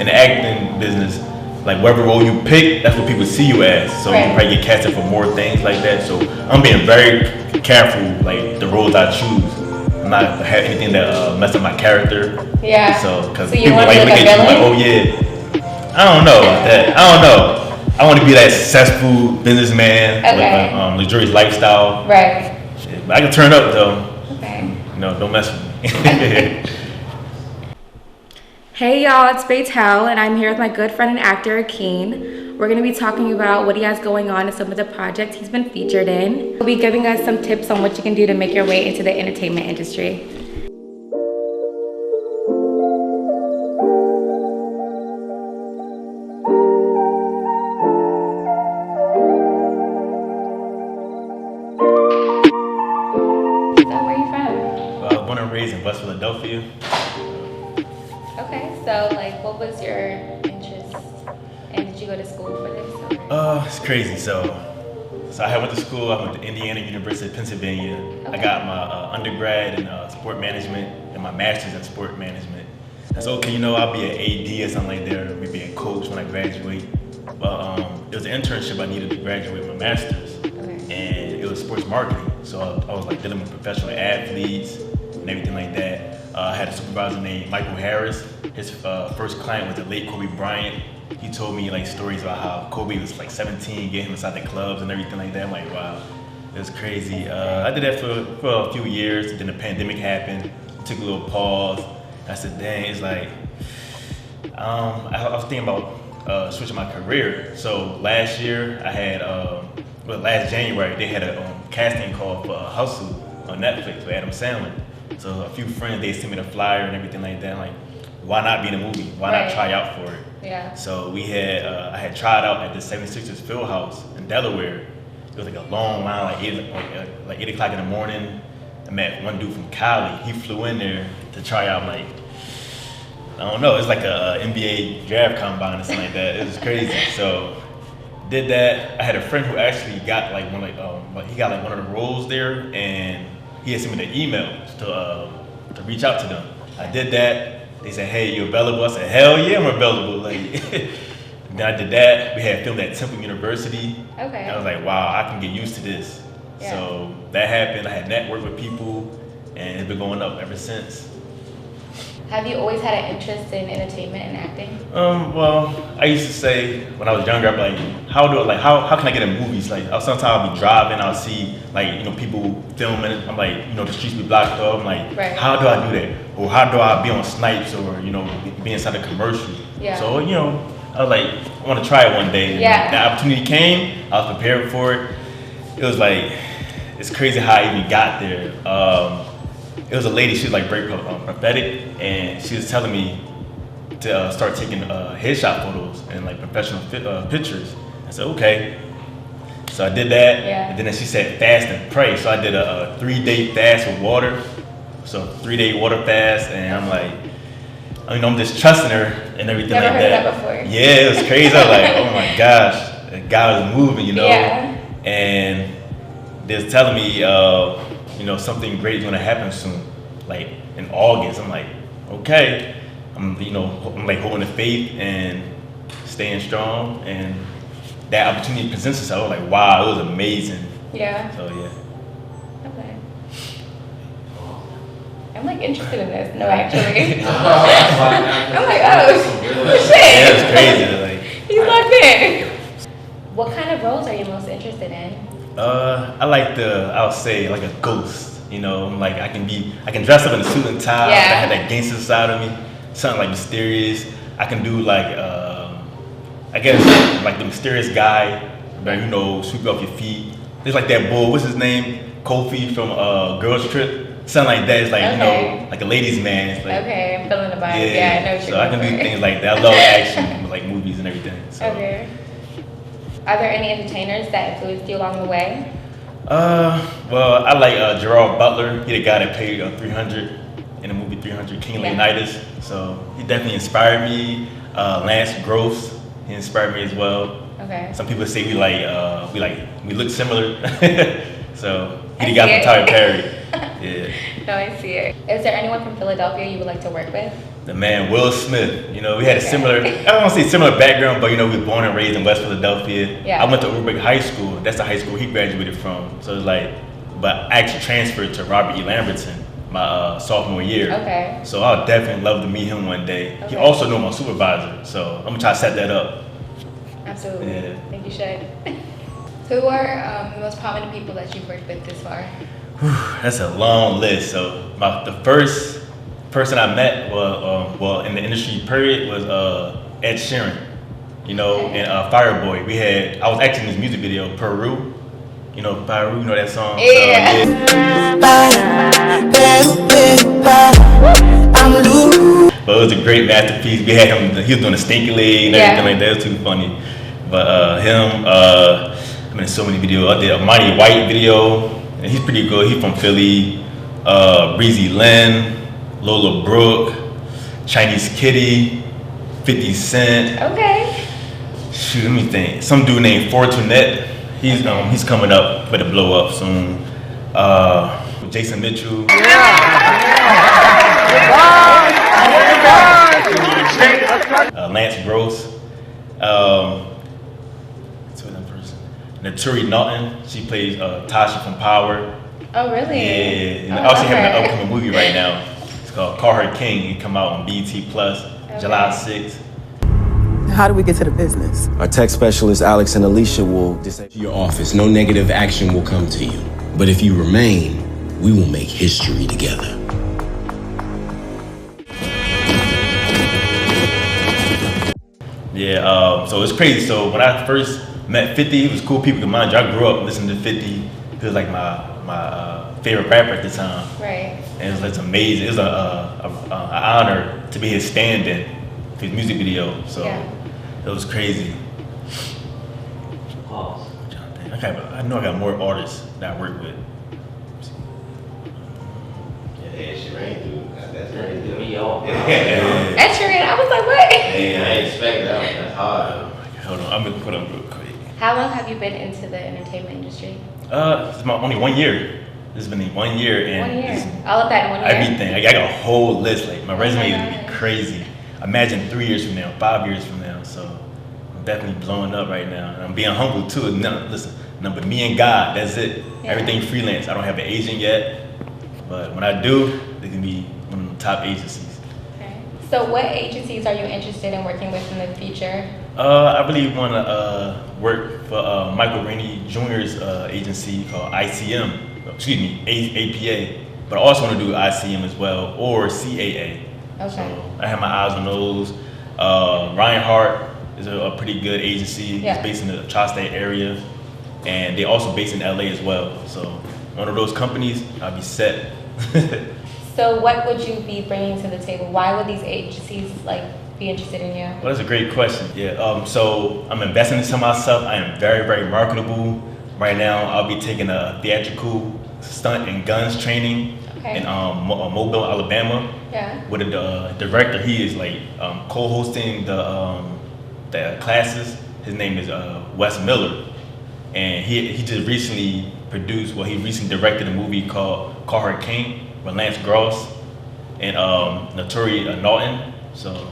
in the acting business, like whatever role you pick, that's what people see you as. So you probably get casted for more things like that. So I'm being very careful, like the roles I choose. I'm not have anything that mess up my character. Yeah. So because so people like look at you like, oh yeah, I don't know about that. I don't know. I want to be that successful businessman with a luxurious lifestyle. Right. Yeah, but I can turn up though. Okay. No, don't mess with me. Hey y'all, it's Baytel, and I'm here with my good friend and actor, Akeen. We're going to be talking about what he has going on and some of the projects he's been featured in. He'll be giving us some tips on what you can do to make your way into the entertainment industry. So where are you from? Well, born and raised in West Philadelphia. Okay, so like what was your interest and did you go to school for this? It's crazy. So I went to school. I went to Indiana University of Pennsylvania. Okay. I got my undergrad in sport management and my master's in sport management. I said, okay, I'll be an AD or something like that, or maybe a coach when I graduate. But it was an internship I needed to graduate my master's, and it was sports marketing. So I was like dealing with professional athletes and everything like that. I had a supervisor named Michael Harris. His first client was the late Kobe Bryant. He told me like stories about how Kobe was like 17, getting him inside the clubs and everything like that. I'm like, wow, it was crazy. I did that for a few years. Then the pandemic happened. Took a little pause. I said, dang, it's like, I was thinking about switching my career. So last year I had, last January they had a casting call for Hustle on Netflix with Adam Sandlers. So a few friends, they sent me the flyer and everything like that. Like, why not be in a movie? Why not try out for it? Yeah. So I had tried out at the 76ers Field House in Delaware. It was like a long line, like 8 o'clock in the morning. I met one dude from Cali. He flew in there to try out. I'm like, I don't know. It's like a NBA draft combine or something like that. It was crazy. So did that. I had a friend who actually got like he got like one of the roles there, and he had sent me the email to reach out to them. I did that. They said, hey, you available? I said, hell yeah, I'm available. Like, then I did that. We had filmed at Temple University. Okay. And I was like, wow, I can get used to this. Yeah. So that happened. I had networked with people, and it's been going up ever since. Have you always had an interest in entertainment and acting? Well, I used to say when I was younger, I'd be like, how can I get in movies? Like, sometimes I'll be driving, I'll see people filming. I'm like, the streets be blocked off. I'm like, how do I do that? Or how do I be on Snipes or be inside a commercial? Yeah. So I was like, I want to try it one day. Yeah. The opportunity came. I was prepared for it. It was like, it's crazy how I even got there. It was a lady, she was like very prophetic, and she was telling me to start taking headshot photos and like professional pictures. I said, okay. So I did that, and then she said fast and pray. So I did a 3-day fast with water. So 3-day water fast, and I'm like, I'm just trusting her and everything Never like heard that. That before. Yeah, it was crazy. I was like, oh my gosh, God was moving, Yeah. And they're telling me, something great is gonna happen soon, like in August. I'm like, okay. I'm like holding the faith and staying strong, and that opportunity presents itself. I was like, wow, it was amazing. Yeah. So yeah. Okay. I'm like interested in this. No, actually. I'm like, oh shit. Yeah, it's crazy. Like, he's locked in. What kind of roles are you most interested in? I like I'll say like a ghost. Like I can dress up in a suit and tie. Yeah. I have that gangster side of me, something like mysterious. I can do like, I guess like the mysterious guy, that sweep you off your feet. There's like that bull. What's his name? Kofi from Girls Trip. Something like that. It's like like a ladies' man. It's like, okay, I'm feeling the vibe. Yeah, I know what you're So I can do things like that. I love action, like movies and everything. So. Okay. Are there any entertainers that influenced you along the way? Well, I like Gerard Butler. He the guy that played 300 in the movie 300, King Leonidas. So he definitely inspired me. Lance Gross, he inspired me as well. Okay. Some people say we look similar. So he the guy from Tyler Perry. Yeah. No, I see it. Is there anyone from Philadelphia you would like to work with? The man Will Smith. You know, we had a similar, I don't want to say similar background, but you know, we were born and raised in West Philadelphia. Yeah. I went to Overbrook High School. That's the high school he graduated from. So it's like, but I actually transferred to Robert E. Lamberton my sophomore year. Okay. So I'll definitely love to meet him one day. Okay. He also knew my supervisor, so I'm gonna try to set that up. Absolutely. Yeah. I think you should. Who are the most prominent people that you've worked with this far? That's a long list. So the first person I met was, well, in the industry period was Ed Sheeran, you know, and Fireboy. I was acting in this music video, Peru. You know, Peru, you know that song? Yeah. But it was a great masterpiece. We had him, he was doing a stinky leg and everything like that. It was too funny. But him, I'm in so many videos. I did a Monty White video, and he's pretty good. He's from Philly. Breezy Lynn, Lola Brooke, Chinese Kitty, 50 Cent. Okay. Shoot, let me think. Some dude named Fortunette. He's coming up with a blow up soon. Jason Mitchell. Lance Gross. What's another person? Naturi Naughton. She plays Tasha from Power. Oh, really? Yeah. And also having an upcoming movie right now. It's called Call Her King. It come out on BET Plus, July 6th. How do we get to the business? Our tech specialist, Alex and Alicia, will disable your office. No negative action will come to you. But if you remain, we will make history together. Yeah, so it's crazy. So when I first met 50, he was cool people. Mind you, I grew up listening to 50. He was like my favorite rapper at the time. Right. And it was amazing. It was an honor to be his stand-in for his music video. So it was crazy. I know I got more artists that I work with. Yeah, Sheeran, dude. That's crazy. Ed Sheeran, I was like, what? Yeah, I ain't expecting that. That's hard. Hold on, I'm gonna put on real quick. How long have you been into the entertainment industry? It's my only 1 year. This has been 1 year, and 1 year. All of that in 1 year. everything. I got a whole list. Like my resume is gonna be crazy. Imagine 3 years from now, 5 years from now. So I'm definitely blowing up right now, and I'm being humble too. Listen, but me and God, that's it. Everything freelance. I don't have an agent yet, but when I do, they can be one of the top agencies. Okay. So what agencies are you interested in working with in the future? I really want to work for Michael Rainey Jr.'s agency called ICM. Excuse me, APA. But I also want to do ICM as well, or CAA. Okay. So I have my eyes on those. Ryan Hart is a pretty good agency. It's based in the tri-state area, and they're also based in LA as well. So one of those companies, I'll be set. So what would you be bringing to the table? Why would these agencies be interested in you? Well, that's a great question. Yeah. So I'm investing into myself. I am very, very marketable. Right now, I'll be taking a theatrical stunt and guns training in Mobile, Alabama. Yeah. With the director, he is co-hosting the classes. His name is Wes Miller, and he just recently he recently directed a movie called Call Her King with Lance Gross and Naturi Naughton. So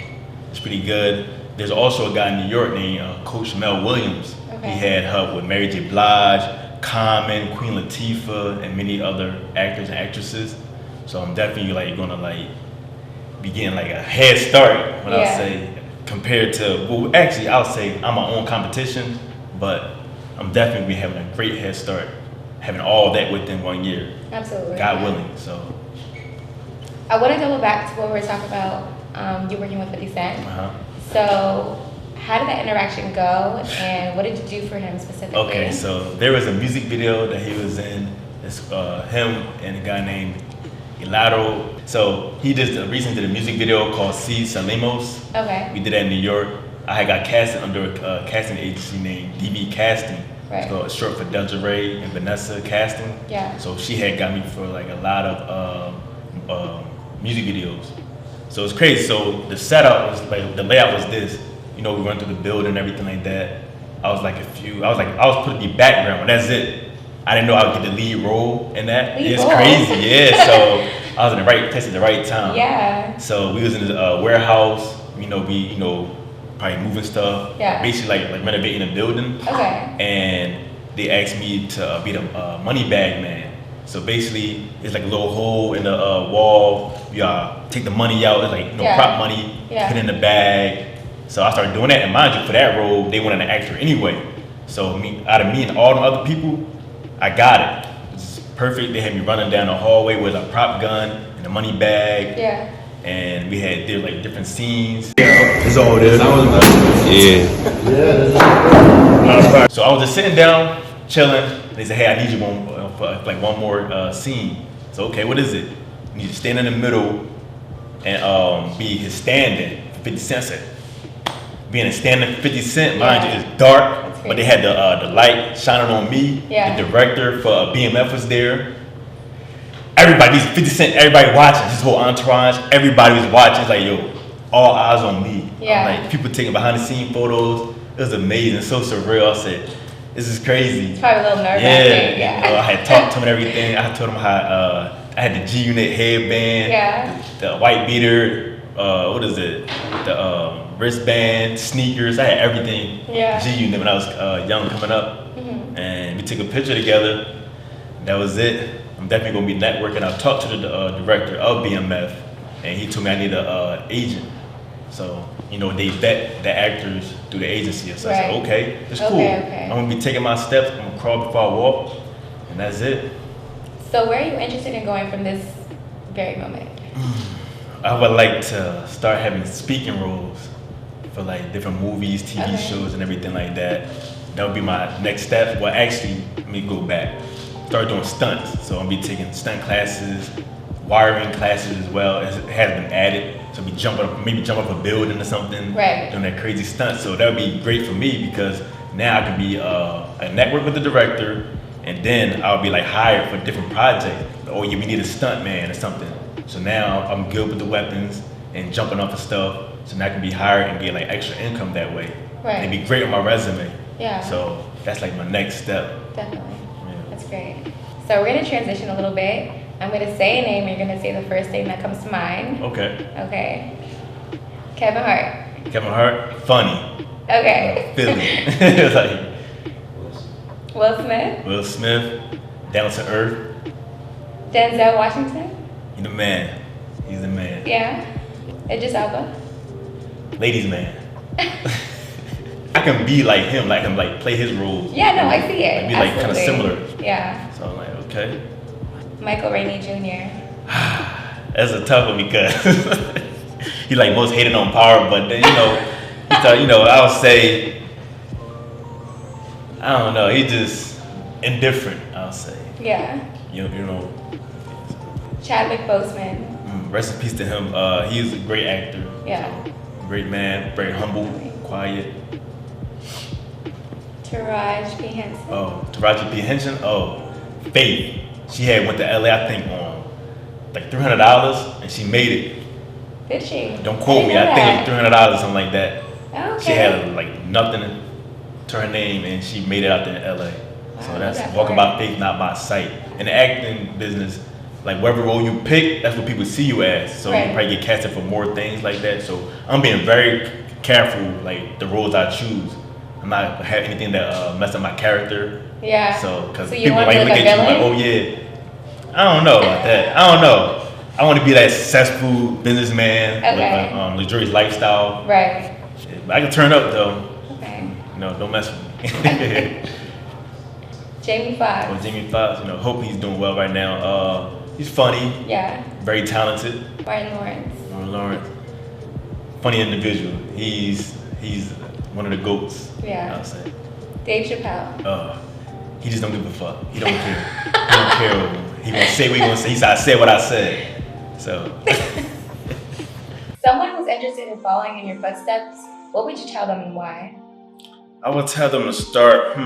it's pretty good. There's also a guy in New York named Coach Mel Williams. Okay. He had help with Mary J. Blige, Common, Queen Latifah, and many other actors and actresses. So I'm definitely gonna be getting a head start when I say compared to I'll say I'm my own competition, but I'm definitely having a great head start, having all that within 1 year. Absolutely. God willing. So I want to go back to what we were talking about. You working with 50 Cent. So how did that interaction go, and what did you do for him specifically? Okay, so there was a music video that he was in. It's him and a guy named Hilaro. So he just recently did a music video called Si Salimos. Okay. We did that in New York. I had got casted under a casting agency named DV Casting. Right. So it's short for Desiree and Vanessa Casting. Yeah. So she had got me for a lot of music videos. So it's crazy. So the setup was the layout was this. We went through the building and everything like that. I was put the background, but that's it. I didn't know I would get the lead role in that. It's crazy, yeah. So I was in the right place at the right time. Yeah. So we was in the warehouse. We probably moving stuff. Yeah. Basically like renovating a building. Okay. And they asked me to be the money bag man. So basically, it's like a little hole in the wall. You take the money out. It's like prop money. Yeah. Put it in the bag. So I started doing that, and mind you, for that role, they wanted an actor anyway. So out of me and all the other people, I got it. It was perfect. They had me running down the hallway with a prop gun and a money bag. Yeah. And we did like different scenes. Yeah, it's all there. Yeah. So I was just sitting down, chilling. They said, "Hey, I need you for one more scene." So okay, what is it? You need to stand in the middle and be his stand-in for 50 Cent. Being a stand-in for 50 Cent, mind you, it's dark, but they had the light shining on me. Yeah. The director for BMF was there. Everybody, 50 Cent, everybody watching, his whole entourage, everybody was watching. It's like, yo, all eyes on me. Yeah. Like people taking behind the scene photos. It was amazing, so surreal. I said, this is crazy. It's probably a little nerve-wracking. Yeah. I had talked to him and everything. I told him how I had the G-Unit headband, the white beater, what is it? The wristband, sneakers. I had everything. G-Unit when I was young coming up. Mm-hmm. And we took a picture together. That was it. I'm definitely gonna be networking. I talked to the director of BMF, and he told me I need an agent. So they vet the actors through the agency. So I said, okay, it's cool. Okay. I'm gonna be taking my steps. I'm gonna crawl before I walk, and that's it. So where are you interested in going from this very moment? I would like to start having speaking roles for like different movies, TV shows, and everything like that. That would be my next step. Well, actually, let me go back. Start doing stunts. So I'm gonna be taking stunt classes, wiring classes as well. It has been added. So maybe jump up a building or something. Right. Doing that crazy stunt. So that would be great for me because now I can be a network with the director, and then I'll be like hired for different projects. Oh yeah, we need a stunt man or something. So now I'm good with the weapons and jumping off of stuff. So now I can be hired and get like extra income that way. Right. And it'd be great on my resume. Yeah. So that's like my next step. Definitely. Yeah. That's great. So we're gonna transition a little bit. I'm gonna say a name, and you're gonna say the first thing that comes to mind. Okay. Okay. Kevin Hart. Kevin Hart, funny. Okay. Philly. It's like Will Smith. Will Smith, down to earth. Denzel Washington. He's the man. He's the man. Yeah. Idris Elba. Ladies man. I can be like him, like play his roles. Yeah, no, I see it. Like, be like kind of similar. Yeah. So I'm like, okay. Michael Rainey Jr. That's a tough one because he like most hated on power, but then I would say I don't know, he just indifferent, I'll say. Yeah. You know. Chadwick Boseman. Rest in peace to him. He's a great actor. Yeah. Great man, very humble, quiet. Taraji P. Henson. Oh, Taraji P. Henson. Oh, Faith. She went to LA, I think, on like $300, and she made it. Did she? Don't quote me. I think it was $300, something like that. Okay. She had like nothing to her name, and she made it out there in LA. So that's walking by faith, not by sight. In the acting business, like whatever role you pick, that's what people see you as. So you probably get casted for more things like that. So I'm being very careful, like the roles I choose. I'm not have anything that mess up my character. Yeah. So because you people want might to look be at like you like, oh yeah. I don't know about that. I don't know. I want to be that successful businessman with a luxurious lifestyle. Right. But I can turn up though. Okay. No, don't mess with me. Jamie Foxx. Well, Jamie Foxx, hope he's doing well right now. He's funny. Yeah. Very talented. Martin Lawrence. Martin Lawrence. Funny individual. He's one of the GOATs. Yeah. I'll say. Dave Chappelle. He just don't give a fuck. He don't care. He don't care. He gonna say what he gonna say. He said, I said what I said. So. Someone who's interested in following in your footsteps, what would you tell them and why? I would tell them to start,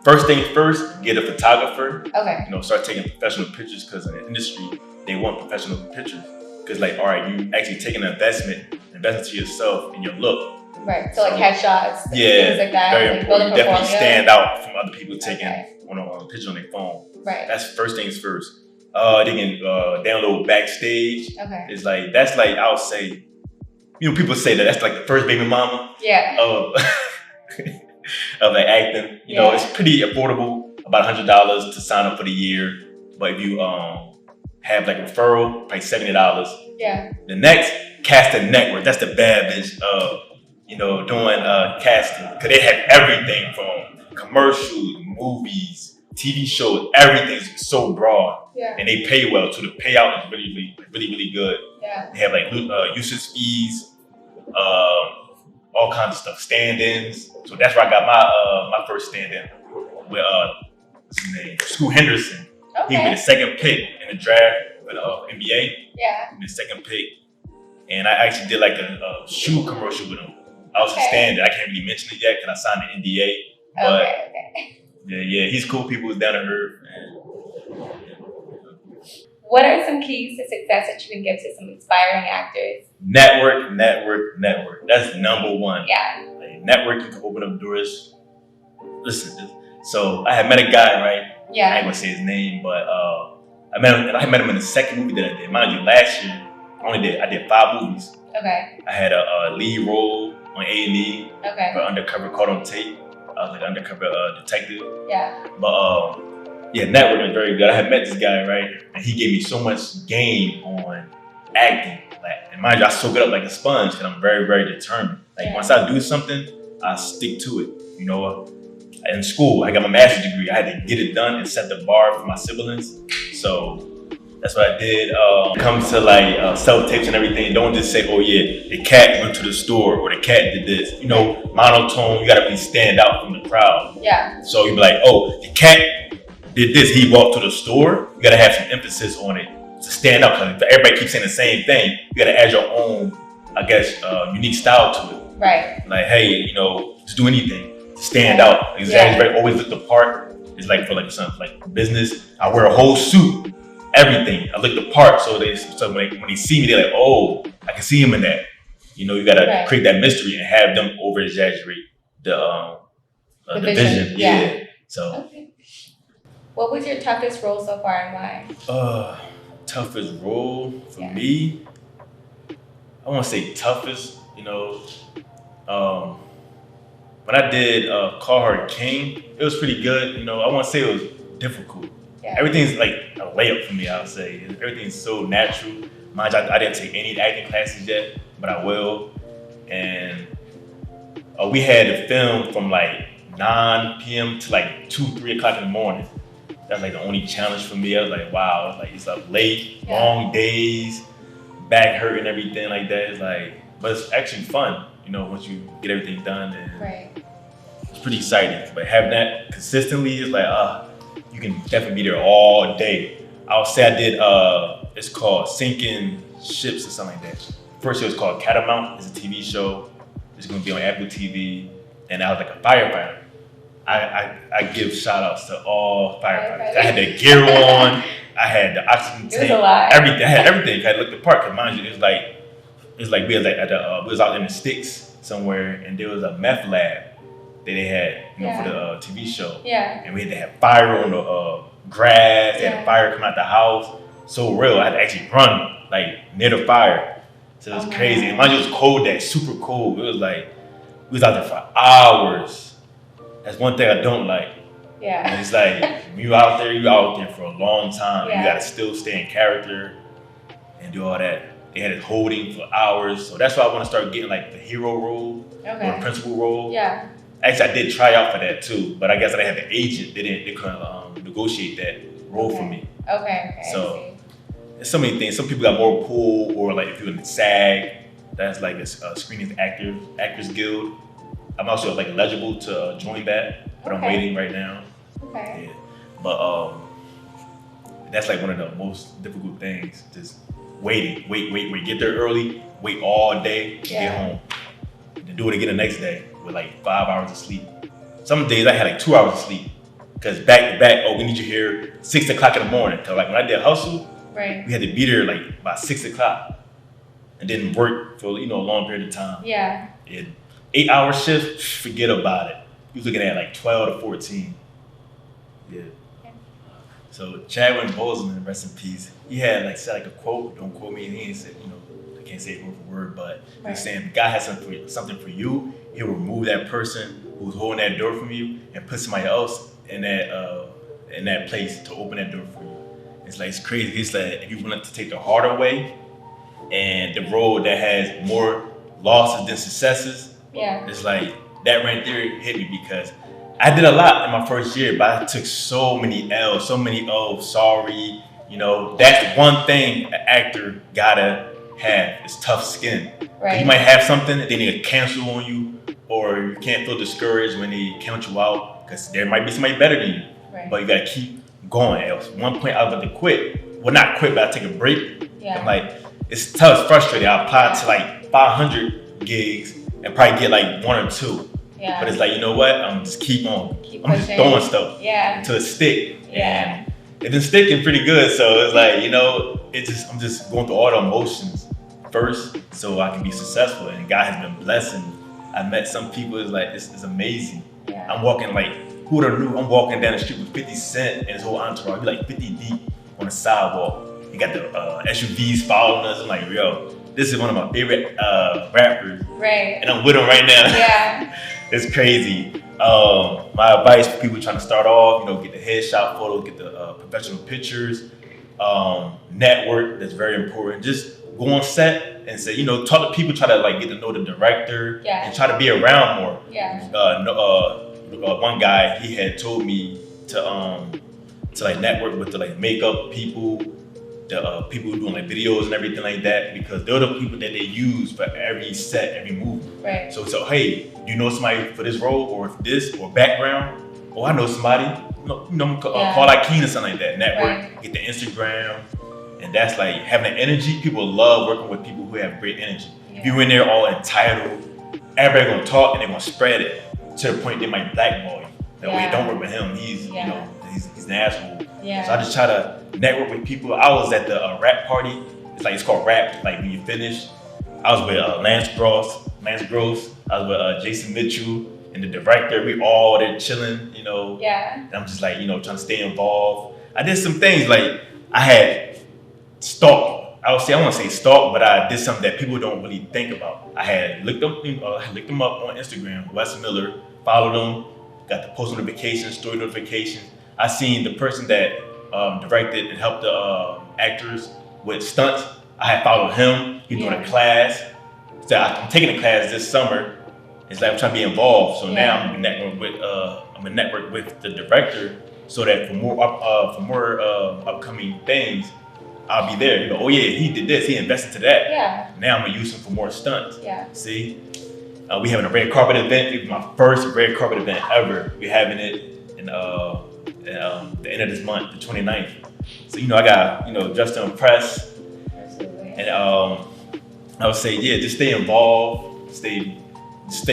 first thing first, get a photographer. Okay. Start taking professional pictures because in the industry, they want professional pictures. Because all right, you actually taking an investment to yourself and your look. Right, so like headshots, yeah, things like that. Very like important. You definitely stand out from other people taking Okay. pictures on their phone. Right. That's first things first. They can download Backstage. Okay. It's like that's like I'll say, people say that's like the first baby mama Yeah. of of like acting. It's pretty affordable, about $100 to sign up for the year. But if you have like referral, probably $70. Yeah. The next casting network, that's the bad bitch doing casting, because they have everything from commercials, movies, TV shows. Everything's so broad, and they pay well. So the payout is really, really, really good. Yeah. They have like usage fees, all kinds of stuff, stand-ins. So that's where I got my first stand-in with what's his name, Scoot Henderson. Okay. He was the second pick in the draft for the NBA. Yeah. He was the second pick, and I actually did like a shoe commercial with him. I was a stand-in. I can't really mention it yet because I signed an NDA. But Okay. yeah, he's cool. People was down to earth. What are some keys to success that you can give to some inspiring actors? Network. That's number one. Yeah. Like, networking can open up doors. Listen, so I had met a guy, right? Yeah. I ain't gonna say his name, but I met him in the second movie that I did. Mind you, last year I did 5 movies. Okay. I had a lead role on A&E Okay. for Undercover Caught on Tape. I was like an undercover detective. Yeah. But networking is very good. I had met this guy, right? And he gave me so much game on acting. Like, and mind you, I soak it up like a sponge because I'm very, very determined. Like once I do something, I stick to it. In school, I got my master's degree. I had to get it done and set the bar for my siblings. So that's what I did. When it comes to like self-tapes and everything, don't just say, oh yeah, the cat went to the store or the cat did this. Monotone, you gotta really stand out from the crowd. Yeah. So you be like, oh, the cat did this, he walked to the store. You gotta have some emphasis on it to stand out, because if everybody keeps saying the same thing, you gotta add your own, I guess, unique style to it. Right. Like, hey, just do anything to stand out. Exaggerate, always look the part. It's like for like something like business, I wear a whole suit, everything. I look the part, so when they see me, they're like, oh, I can see him in that. You gotta create that mystery and have them over exaggerate the vision. Yeah. So. Okay. What was your toughest role so far and why? Toughest role for me, I want to say toughest. When I did Cardi King, it was pretty good. I want to say it was difficult. Yeah. Everything's like a layup for me, I would say. Everything's so natural. Mind you, I didn't take any acting classes yet, but I will. And we had to film from like 9 p.m. to like 2, 3 o'clock in the morning. That's like the only challenge for me. I was like, wow, it's up late, long days, back hurt and everything like that. It's like, but it's actually fun, once you get everything done. And it's pretty exciting. But having that consistently is like, you can definitely be there all day. I'll say I did, it's called Sinking Ships or something like that. First it was called Catamount. It's a TV show. It's gonna be on Apple TV. And I was like a firefighter. I give shout outs to all firefighters. I had the gear on, I had the oxygen tank, everything. I had everything. I looked the part, because mind you, it's like we was out in the sticks somewhere, and there was a meth lab that they had, for the TV show. Yeah. And we had to have fire on the grass. They had fire coming out the house. So real. I had to actually run like near the fire. So it was crazy. And mind you, it was cold day, super cold. It was like we was out there for hours. That's one thing I don't like. Yeah. And it's like, when you out there for a long time. Yeah. You gotta still stay in character and do all that. They had it holding for hours. So that's why I want to start getting like the hero role or the principal role. Yeah. Actually, I did try out for that too, but I guess I didn't have an agent. They couldn't negotiate that role for me. Okay. So there's so many things. Some people got more pull, or like if you're in the SAG, that's like a Screening Actors Guild. I'm also like eligible to join that, but I'm waiting right now. Okay. Yeah. But that's like one of the most difficult things. Just waiting, wait. Get there early, wait all day to get home, and then do it again the next day with like 5 hours of sleep. Some days I had like 2 hours of sleep, because back to back. Oh, we need you here 6 o'clock in the morning. Cause like when I did Hustle, we had to be there like by 6 o'clock, and then work for a long period of time. Yeah. 8-hour shift, forget about it. You was looking at like 12 to 14. Yeah. So Chadwick Boseman, rest in peace. He had like said like a quote. Don't quote me. He ain't said, I can't say it word for word, but he's saying God has something for you. He'll remove that person who's holding that door from you and put somebody else in that place to open that door for you. It's like, it's crazy. It's like if you want to take the harder way and the road that has more losses than successes, it's like that right there hit me because I did a lot in my first year, but I took so many L's, sorry. That's one thing an actor gotta have is tough skin. Right. You might have something that they need to cancel on you, or you can't feel discouraged when they count you out because there might be somebody better than you. Right. But you gotta keep going. At one point I was about to quit. Well, not quit, but I take a break. Yeah. I'm like, it's tough, it's frustrating. I applied to like 500 gigs and probably get like 1 or 2. Yeah. But it's like, you know what? I'm just keep on. I'm just throwing stuff until it stick. Yeah. And it's been sticking pretty good. So it's like, I'm just going through all the emotions first so I can be successful. And God has been blessing me. I met some people, it's like, it's amazing. Yeah. I'm walking like, who would have knew? I'm walking down the street with 50 Cent and his whole entourage. Be like 50 deep on the sidewalk. He got the SUVs following us. I'm like, yo, this is one of my favorite rappers. Right. And I'm with him right now. Yeah. It's crazy. My advice for people trying to start off, get the headshot photo, get the professional pictures, network, that's very important. Just go on set and say, talk to people, try to like get to know the director and try to be around more. Yeah. One guy, he had told me to like network with the like makeup people, the people who doing like videos and everything like that, because they're the people that they use for every set, every movie. Right. So hey, do you know somebody for this role or this or background? Oh, I know somebody. Call like Keen or something like that. Network, get the Instagram, and that's like having the energy. People love working with people who have great energy. Yeah. If you're in there all entitled, everybody gonna talk and they're gonna spread it to the point they might blackball you. That way, don't work with him. He's he's an asshole. Yeah. So I just try to network with people. I was at the rap party. It's called rap. Like when you finish, I was with Lance Gross. I was with Jason Mitchell and the director. We all there chilling, Yeah. And I'm just like, trying to stay involved. I did some things like I had stalked. I want to say stalk, but I did something that people don't really think about. I had looked them up on Instagram. Wes Miller, followed them, got the post notifications, story notifications. I seen the person that directed and helped the actors with stunts. I had followed him. He's doing a class. So I'm taking a class this summer. It's like I'm trying to be involved. So now I'm gonna network with the director so that for more upcoming things, I'll be there. Oh yeah, he did this. He invested to that. Yeah. Now I'm gonna use him for more stunts. Yeah. See, we having a red carpet event. It was my first red carpet event ever. We're having it in the end of this month, the 29th. So I got just to impress. Absolutely. And I would say just stay involved, stay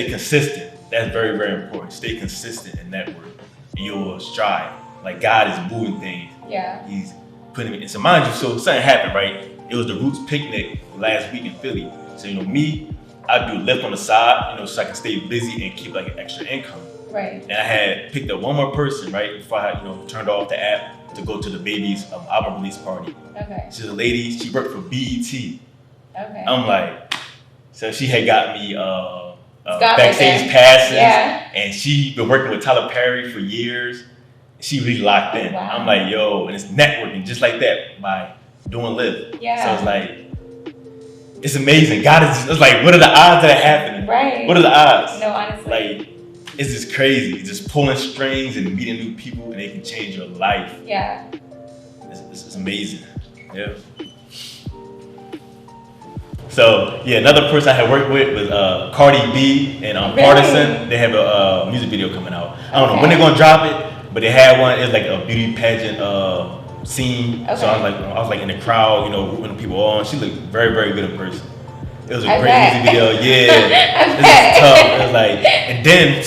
consistent. That's very, very important. Stay consistent in network, and you'll strive. Like God is moving things. Yeah. He's putting it. And so mind you, so something happened, right? It was the Roots picnic last week in Philly. So me, I do lift on the side, so I can stay busy and keep like an extra income. Right. And I had picked up one more person, right, before I turned off the app to go to the baby's album release party. Okay. She's a lady. She worked for BET. Okay. I'm like, so she had got me backstage passes, and she been working with Tyler Perry for years. She really locked in. Wow. I'm like, yo, and it's networking just like that by doing Lyft. Yeah. So it's like, it's amazing. God is, it's like, what are the odds of that happening? Right. What are the odds? No, honestly. Like, it's just crazy. It's just pulling strings and meeting new people, and they can change your life. Yeah. It's amazing. Yeah. So another person I had worked with was Cardi B and Partisan. They have a music video coming out. I don't know when they're gonna drop it, but they had one. It's like a beauty pageant scene. Okay. So I was like in the crowd, rooting people on. She looked very, very good in person. It was a great music video. Yeah, This is tough. It was like, and then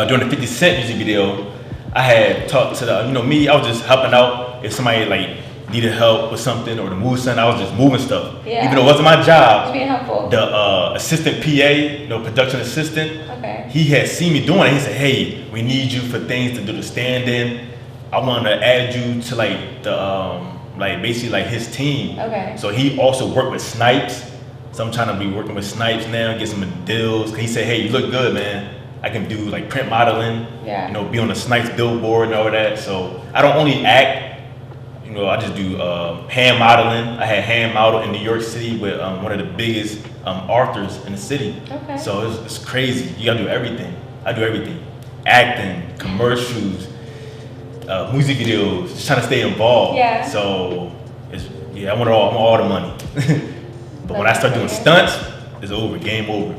during the 50 Cent music video, I had talked to the me. I was just helping out if somebody like needed help with something or to move something. I was just moving stuff. Yeah. Even though it wasn't my job. Just being helpful. The assistant PA, production assistant, he had seen me doing it. He said, hey, we need you for things to do the stand-in. I want to add you to like the like basically like his team. Okay. So he also worked with Snipes. So I'm trying to be working with Snipes now, get some deals. He said, hey, you look good, man. I can do like print modeling, Yeah. you know, be on the Snipes billboard and all of that. So I don't only act, you know, I just do hand modeling. I had hand model in New York City with one of the biggest authors in the city. Okay. So it's crazy. You gotta do everything. I do everything. Acting, commercials, music videos, just trying to stay involved. Yeah. So I want all the money. But when I start doing stunts, it's over, game over.